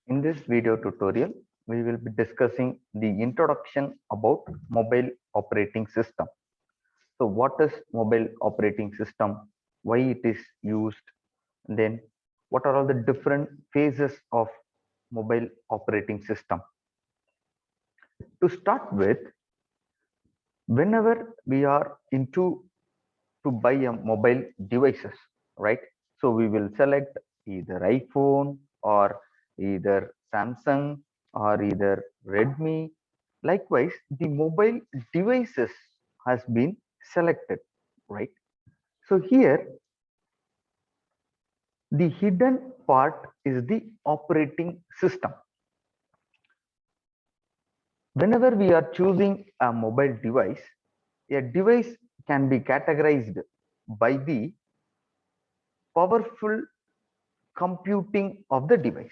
In this video tutorial, we will be discussing the introduction about mobile operating system. So what is mobile operating system? Why it is used? Then what are all the different phases of mobile operating system? To start with, whenever we are into to buy a mobile devices, right? So we will select either iPhone or either Samsung or either Redmi. Likewise, the mobile devices has been selected, right? So here the hidden part is the operating system. Whenever we are choosing a mobile device, a device can be categorized by the powerful computing of the device.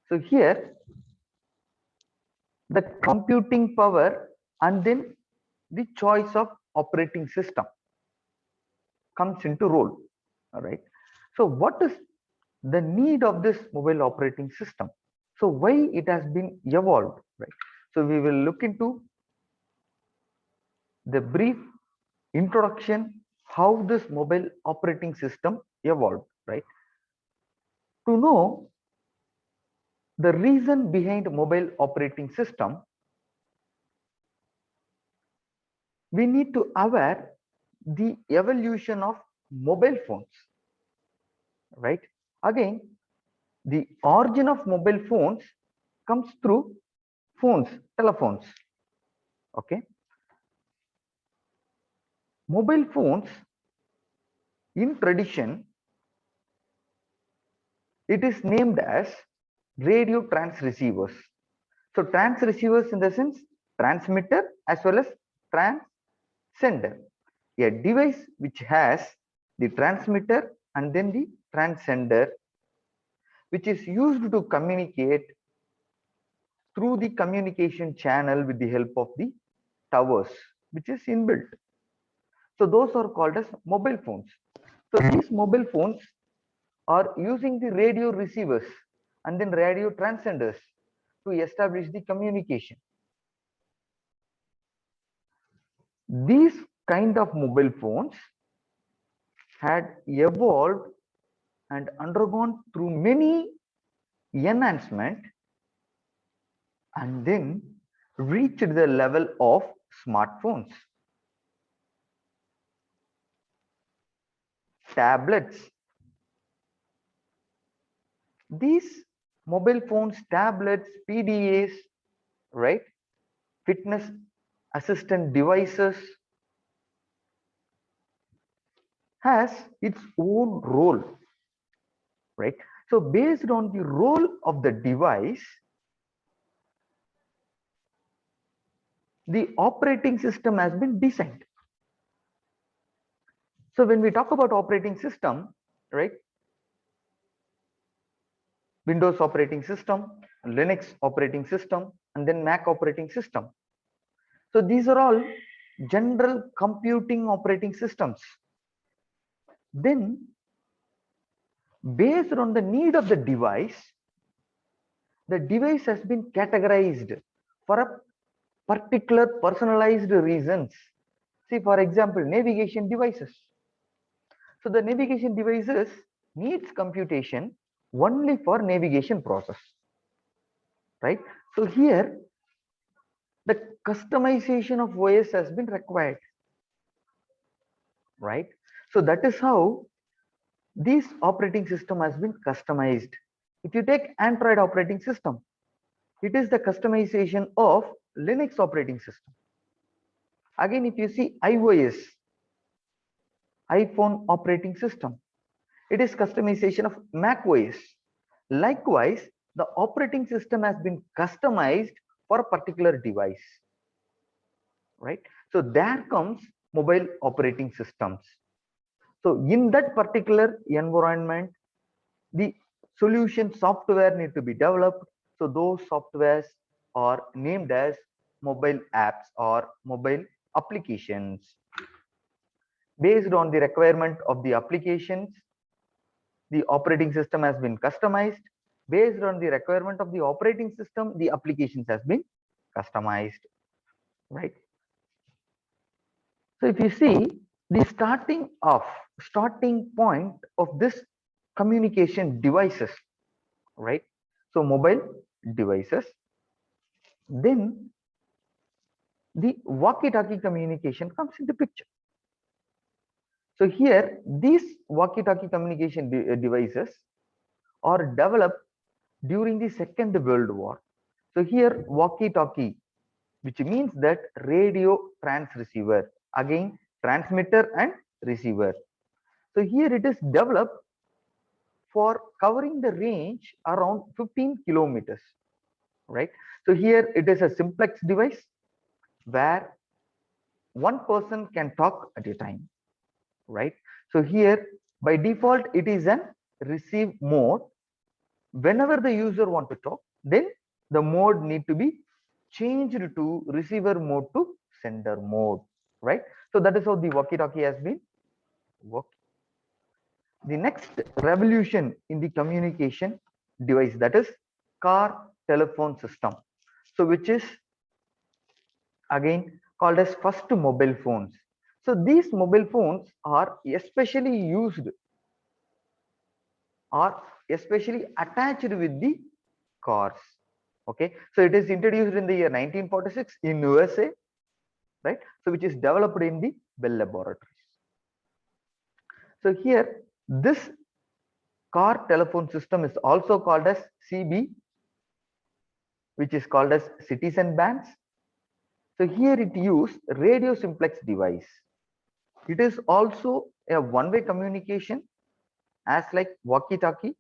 So here the computing power and then the choice of operating system comes into role. All right. So what is the need of this mobile operating system? So why it has been evolved, right? So we will look into the brief introduction how this mobile operating system evolved, right? To know the reason behind mobile operating system, we need to aware the evolution of mobile phones, right? Again, the origin of mobile phones comes through phones, telephones. Okay, mobile phones in tradition, it is named as radio trans receivers. So trans receivers in the sense transmitter as well as transcender, a device which has the transmitter and then the transcender, which is used to communicate through the communication channel with the help of the towers, which is inbuilt. So those are called as mobile phones. So these mobile phones are using the radio receivers and then radio transcenders to establish the communication. These kind of mobile phones had evolved and undergone through many enhancement and then reached the level of smartphones, tablets. These mobile phones, tablets, PDAs, right? Fitness assistant devices has its own role, right? So based on the role of the device, the operating system has been designed. So when we talk about operating system, right? Windows operating system, Linux operating system, and then Mac operating system. So these are all general computing operating systems. Then based on the need of the device has been categorized for a particular personalized reasons. See, for example, navigation devices. So the navigation devices needs computation only for navigation process, right? So here the customization of OS has been required, right? So that is how this operating system has been customized. If you take Android operating system, it is the customization of Linux operating system. Again, if you see iOS, iPhone operating system, it is customization of Mac OS. Likewise, the operating system has been customized for a particular device, right? So there comes mobile operating systems. So in that particular environment, the solution software need to be developed. So those softwares are named as mobile apps or mobile applications. Based on the requirement of the applications, the operating system has been customized. based on the requirement of the operating system, the applications has been customized, right? So if you see the starting point of this communication devices, right? So mobile devices, then the walkie-talkie communication comes into picture. So here, these walkie-talkie communication devices are developed during the Second World War. So here, walkie-talkie, which means that radio transceiver, again transmitter and receiver. So here it is developed for covering the range around 15 kilometers, right? So here it is a simplex device where one person can talk at a time, right? So here by default it is an receive mode. Whenever the user want to talk, then the mode need to be changed to receiver mode to sender mode, right? So that is how the walkie-talkie has been working. The next revolution in the communication device, that is car telephone system, so which is again called as first mobile phones. So these mobile phones are especially used or especially attached with the cars. Okay, so it is introduced in the year 1946 in USA, right? So which is developed in the Bell Laboratories. So here this car telephone system is also called as CB, which is called as citizen bands. So here it used radio simplex device. It is also a one-way communication as like walkie-talkie,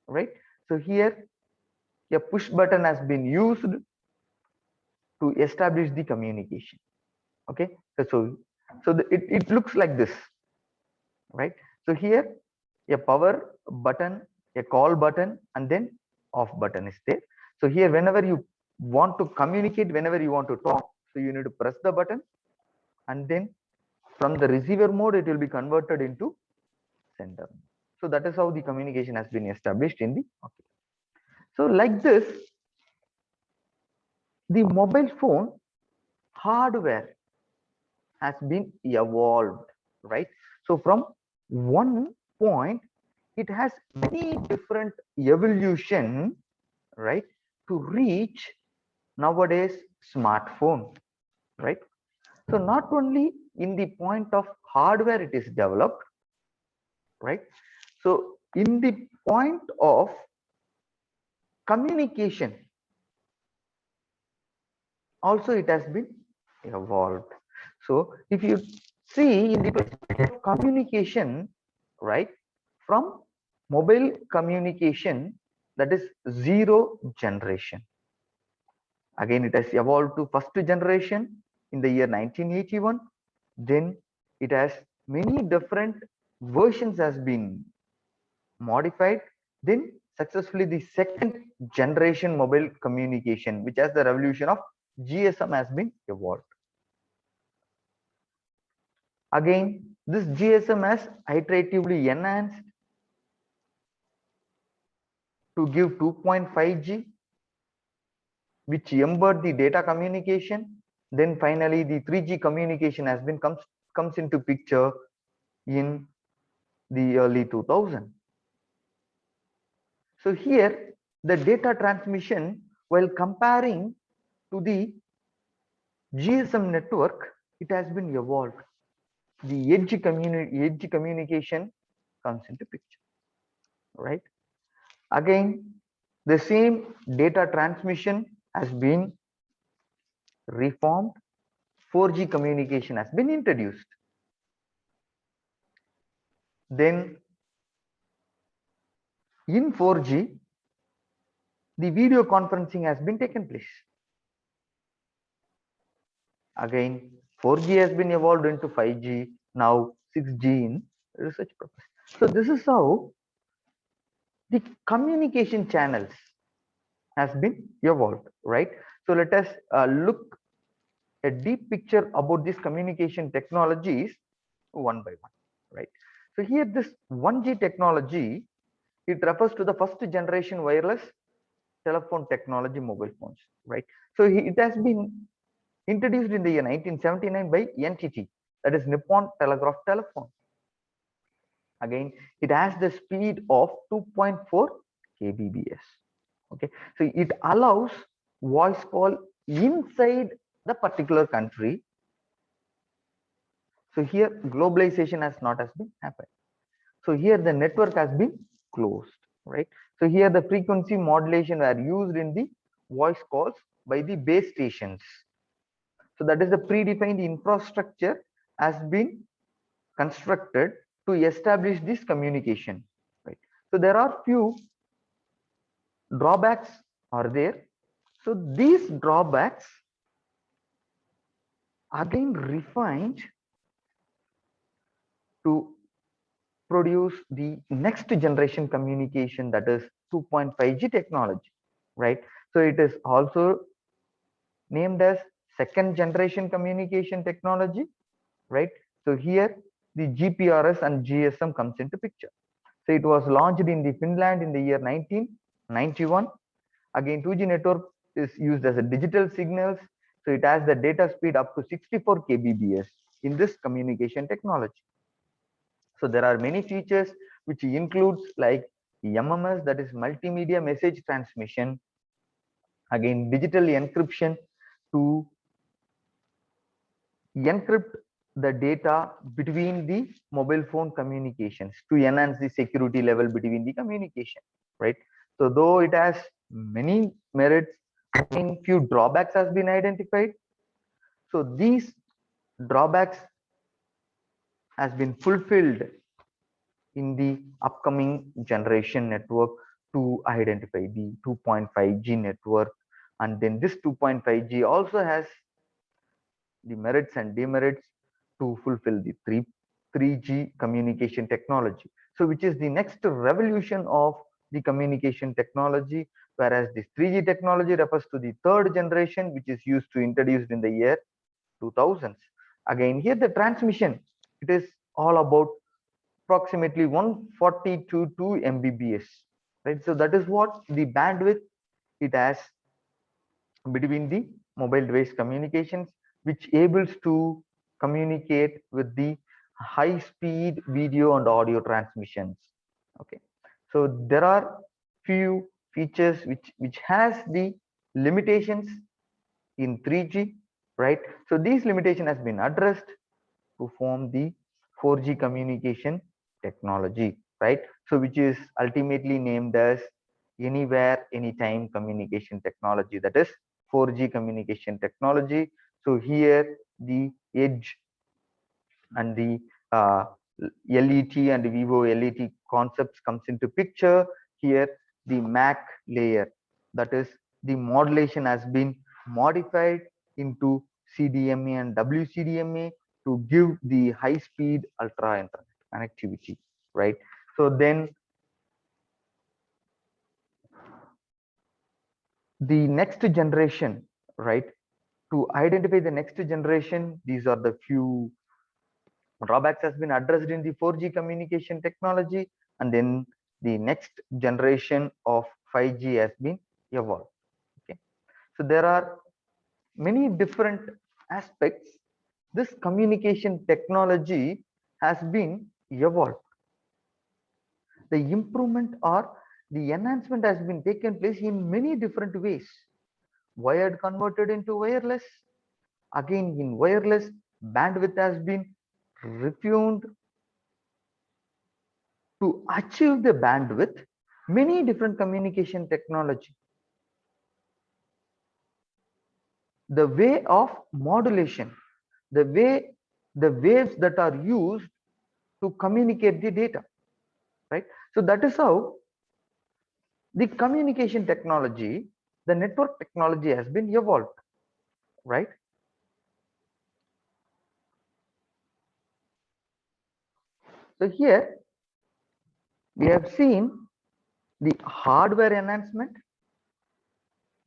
right? So here a push button has been used to establish the communication. Okay, it looks like this, right? So here a power button, a call button, and then off button is there. So here whenever you want to communicate, whenever you want to talk, so you need to press the button, and then from the receiver mode it will be converted into sender. So that is how the communication has been established in the okay. So like this, the mobile phone hardware has been evolved, right? So from one point it has many different evolution, right, to reach nowadays smartphone, right? So not only in the point of hardware it is developed, right? So in the point of communication also it has been evolved. So if you see in the perspective of communication, right, from mobile communication, that is zero generation, again it has evolved to first generation in the year 1981. Then it has many different versions has been modified. Then successfully the second generation mobile communication, which has the revolution of GSM, has been evolved. Again, this GSM has iteratively enhanced to give 2.5G, which embed the data communication. Then finally the 3G communication has been comes into picture in the early 2000. So here the data transmission, while comparing to the GSM network, it has been evolved. The edge communication comes into picture, right? Again, the same data transmission has been reformed. 4G communication has been introduced. Then in 4G, the video conferencing has been taken place. Again, 4G has been evolved into 5G, now 6G in research purpose. So this is how the communication channels has been evolved, right? So let us look a deep picture about these communication technologies one by one, right? So here this 1G technology it refers to the first generation wireless telephone technology mobile phones, right? So it has been introduced in the year 1979 by NTT, that is Nippon Telegraph Telephone. Again, it has the speed of 2.4 kbps. Okay, so it allows voice call inside the particular country. So here globalization has not has been happened. So here the network has been closed, right? So here the frequency modulation are used in the voice calls by the base stations. So that is the predefined infrastructure has been constructed to establish this communication, right? So there are few drawbacks are there. So these drawbacks are being refined to produce the next generation communication, that is 2.5G technology, right? So it is also named as second generation communication technology, right? So here the GPRS and GSM comes into picture. So it was launched in the Finland in the year 1991. Again, 2G network is used as a digital signals. So it has the data speed up to 64 kbps in this communication technology. So there are many features which includes like MMS, that is multimedia message transmission. Again, digital encryption to encrypt the data between the mobile phone communications to enhance the security level between the communication, right? So though it has many merits, few drawbacks has been identified. So these drawbacks has been fulfilled in the upcoming generation network to identify the 2.5G network. And then this 2.5G also has the merits and demerits to fulfill the 3G communication technology. So which is the next revolution of the communication technology, whereas this 3G technology refers to the third generation, which is used to introduced in the year 2000s. Again, here the transmission, it is all about approximately 142 to 2 Mbps, right? So that is what the bandwidth it has between the mobile device communications, which enables to communicate with the high speed video and audio transmissions. Okay, so there are few features which has the limitations in 3G, right? So these limitation has been addressed to form the 4G communication technology, right? So which is ultimately named as anywhere anytime communication technology, that is 4G communication technology. So here the edge and the LET and Vivo LET concepts comes into picture. Here the MAC layer, that is the modulation has been modified into CDMA and WCDMA to give the high speed ultra internet connectivity, right? So then the next generation, right? To identify the next generation, these are the few drawbacks has been addressed in the 4G communication technology, and then the next generation of 5G has been evolved. Okay, so there are many different aspects. This communication technology has been evolved. The improvement or the enhancement has been taken place in many different ways. Wired converted into wireless. Again, in wireless, bandwidth has been refined to achieve the bandwidth. Many different communication technology. The way of modulation, the waves that are used to communicate the data, right? So that is how the communication technology, the network technology has been evolved, right? So here we have seen the hardware enhancement,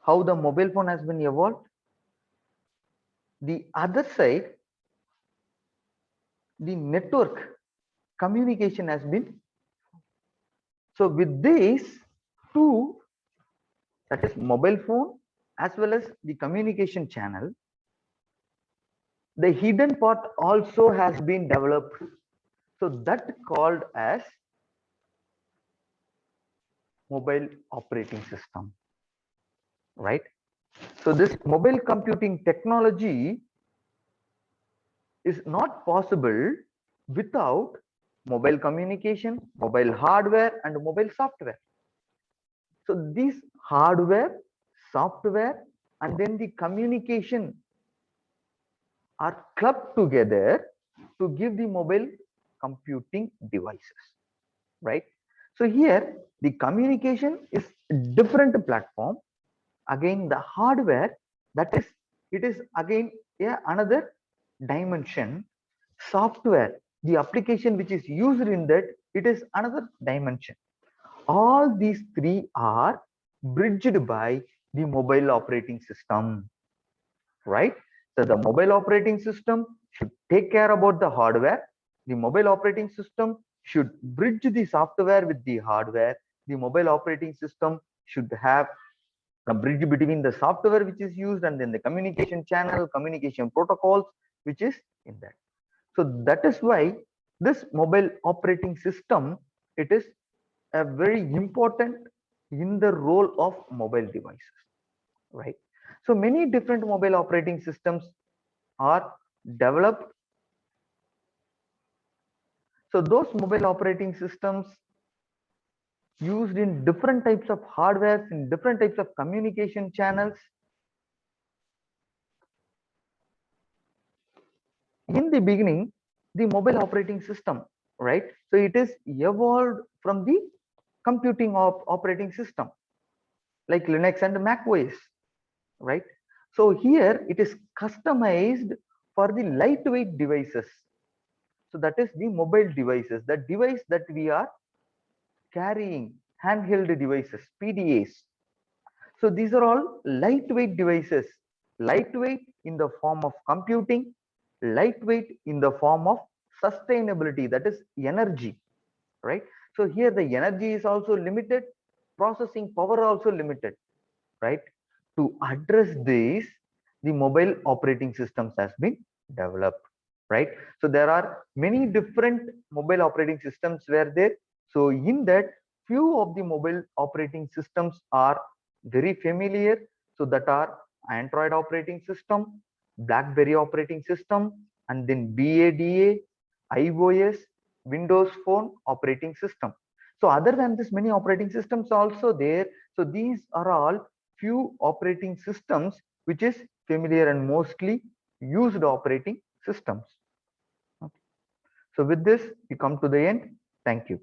how the mobile phone has been evolved. The other side, the network communication has been So with these two, that is mobile phone as well as the communication channel, the hidden part also has been developed. So that called as mobile operating system, right? So this mobile computing technology is not possible without mobile communication, mobile hardware, and mobile software. So these hardware, software, and then the communication are clubbed together to give the mobile computing devices, right? So here the communication is a different platform. Again, the hardware, that is, it is again another dimension. Software, the application which is used in that, it is another dimension. All these three are bridged by the mobile operating system, right? So the mobile operating system should take care about the hardware. The mobile operating system should bridge the software with the hardware. The mobile operating system should have a bridge between the software which is used and then the communication channel, communication protocols which is in that. So that is why this mobile operating system, it is a very important in the role of mobile devices, right? So many different mobile operating systems are developed. So those mobile operating systems used in different types of hardware, in different types of communication channels. In the beginning, the mobile operating system, right? So it is evolved from the computing of operating system like Linux and Mac OS, right? So here it is customized for the lightweight devices. So that is the mobile devices, the device that we are carrying, handheld devices, PDAs. So these are all lightweight devices, lightweight in the form of computing, lightweight in the form of sustainability, that is energy, right? So here the energy is also limited, processing power also limited, right? To address this, the mobile operating systems has been developed, right? So there are many different mobile operating systems were there. So in that, few of the mobile operating systems are very familiar. So that are Android operating system, BlackBerry operating system, and then BADA, iOS, Windows Phone operating system. So other than this, many operating systems also there. So these are all few operating systems which is familiar and mostly used operating systems. Okay. So with this, we come to the end. Thank you.